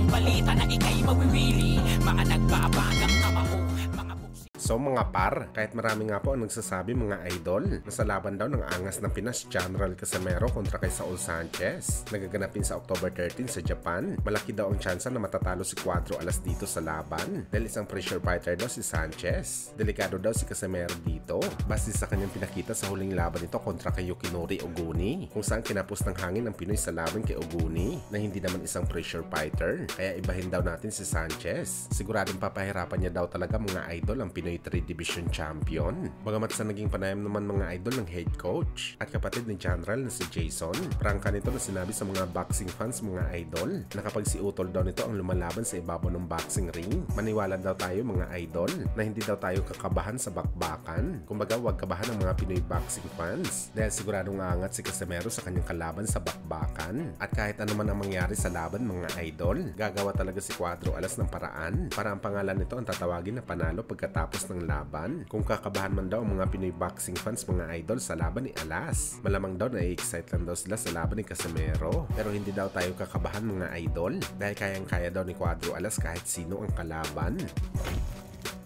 balita na ika'y mawiwili. Mga nagbabagang kamao, mga So mga par, kahit marami nga po ang nagsasabi mga idol na sa laban daw ng angas ng Pinas General Casimero kontra kay Saul Sanchez nagaganapin sa October 13 sa Japan, malaki daw ang tsansa na matatalo si Cuadro Alas dito sa laban dahil isang pressure fighter daw si Sanchez. Delikado daw si Casimero dito base sa kanyang pinakita sa huling laban nito kontra kay Yukinori Oguni, kung saan kinapos ng hangin ng Pinoy sa laban kay Oguni na hindi naman isang pressure fighter. Kaya ibahin daw natin si Sanchez. Siguradong papahirapan niya daw talaga mga idol ang Pinoy 3 Division Champion. Bagamat sa naging panayam naman mga idol ng head coach at kapatid ni General na si Jason, prangka nito na sinabi sa mga boxing fans mga idol na kapag si Utol daw nito ang lumalaban sa ibabaw ng boxing ring, maniwala daw tayo mga idol na hindi daw tayo kakabahan sa bakbakan. Kumbaga huwag kabahan ang mga Pinoy boxing fans dahil siguradong aangat si Casimero sa kanyang kalaban sa bakbakan. At kahit ano man ang mangyari sa laban mga idol, gagawa talaga si Cuadro Alas ng paraan para ang pangalan nito ang tatawagin na panalo pagkatapos ng laban. Kung kakabahan man daw ang mga Pinoy boxing fans mga idol sa laban ni Alas, malamang daw na-excite lang daw sila sa laban ni Casimero. Pero hindi daw tayo kakabahan mga idol dahil kayang-kaya daw ni Cuadro Alas kahit sino ang kalaban.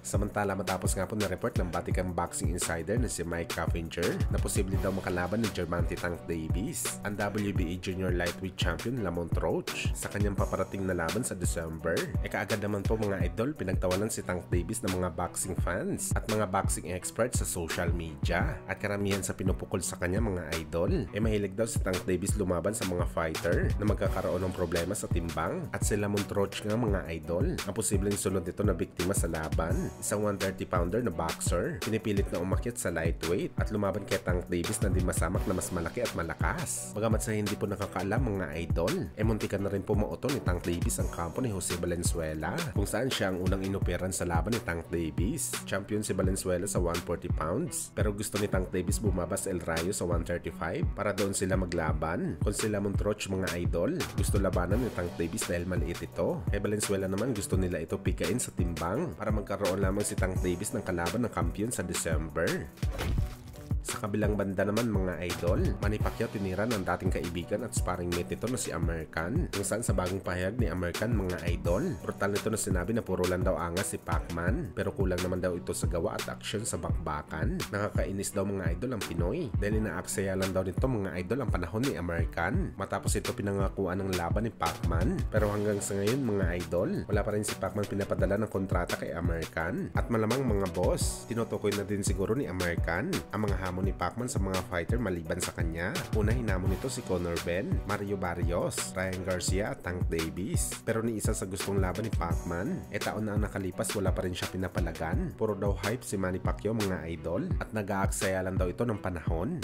Samantala matapos nga po na-report ng Batikang Boxing Insider na si Mike Caffinger na posible daw makalaban ni Gervonta Tank Davis, ang WBA Junior Lightweight Champion Lamont Roach, sa kanyang paparating na laban sa December. Kaagad naman po mga idol pinagtawanan si Tank Davis ng mga boxing fans at mga boxing experts sa social media. At karamihan sa pinupukol sa kanya mga idol, mahilig daw si Tank Davis lumaban sa mga fighter na magkakaroon ng problema sa timbang, at si Lamont Roach nga mga idol ang posibleng sunod nito na biktima sa laban. Isang 130-pounder na boxer, pinipilit na umakyat sa lightweight at lumaban kay Tank Davis na di masamak na mas malaki at malakas. Bagamat sa hindi po nakakaalam mga idol, muntikan na rin po mauto ni Tank Davis ang kampo ni Jose Valenzuela, kung saan siya ang unang inoperan sa laban ni Tank Davis. Champion si Valenzuela sa 140 pounds, pero gusto ni Tank Davis bumaba sa El Rayo sa 135 para doon sila maglaban. Kung sila Montroch mga idol, gusto labanan ni Tank Davis dahil maliit ito. Kay Valenzuela naman gusto nila ito pigain sa timbang para magkaroon lamang si Tank Davis ng kalaban ng kampiyon sa December. Sa kabilang banda naman mga idol, Manny Pacquiao tinira ng dating kaibigan at sparring mate nito na si American, kung saan sa bagong pahayag ni American mga idol, brutal nito na sinabi na puro lang daw angas si Pacman pero kulang naman daw ito sa gawa at aksyon sa bakbakan. Nakakainis daw mga idol ang Pinoy dahil inaaksaya lang daw nito mga idol ang panahon ni American matapos ito pinangakuan ng laban ni Pacman. Pero hanggang sa ngayon mga idol, wala pa rin si Pacman pinapadala ng kontrata kay American, at malamang mga boss, tinutukoy na din siguro ni American ang mga hamon ni Pacman sa mga fighter maliban sa kanya. Una hinamon nito si Conor Benn, Mario Barrios, Ryan Garcia at Tank Davis. Pero ni isa sa gustong laban ni Pacman, taon na ang nakalipas wala pa rin siya pinapalagan. Puro daw hype si Manny Pacquiao mga idol at nag-aaksaya lang daw ito ng panahon.